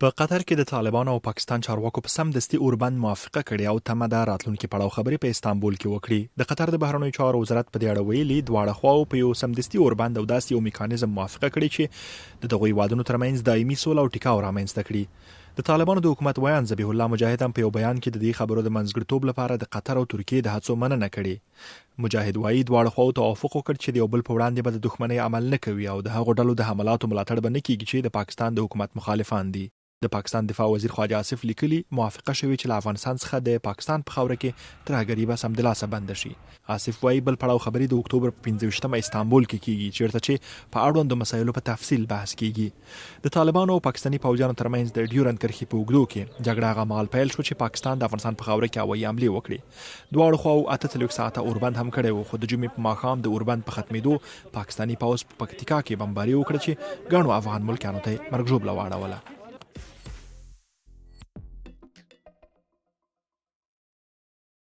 په قطر کې د طالبانو او پاکستان چارواکو په سمدستي اوربند موافقه کړې او تمه ده راتلونکي پړاو خبرې په استانبول کې وکړي. د قطر د بهرنیو چارو وزارت په دې اړه ویلي دواړه خواو په یو سمدستي اوربند او داسې یو میکانیزم موافقه کړې چې د دغوی وادونو ترمنځ دایمي سوله او ټیکاو رامنځته کړي. د طالبانو د حکومت ویان ذبیح الله مجاهد هم په یو بیان کې د دې خبرو د منځګړیتوب لپاره د قطر او ترکیې د هڅو مننه کړې. مجاهد وايي دواړه خواو توافق وکړ چې د یو بل په وړاندې به د دښمنۍ عمل نه کوي او د هغو ډلو د حملاتو ملاتړ به نه کیږي چې د پاکستان د حکومت مخالفان دي. د پاکستان دفاع وزیر خواجه آصف لیکلي موافقه شوې چې له افغانستان څخه د پاکستان په خاوره کې ترهګري به سمدلاسه بند شي. آصف وايي بل پړاو خبرې د اکتوبر په 15 استانبول کې کیږي چیرته چې په اړوندو مسایلو په تفصیل بحث کیږي. د طالبانو او پاکستاني پوځیانو ترمنځ د ډیورند کرښې په اوږدو کې جګړه هغه مهال پیل شو چې پاکستان د افغانستان په خاوره کې هوایي حملې وکړې. دواړو خواو 48 ساعته اوربند هم کړی و، خو د جمعې په ماښام د اوربند په ختمېدو پاکستاني پوځ په پکتیکا کې بمباري وکړه چې ګڼو افغان ملکیانو ته مرګ ژوبله واړوله.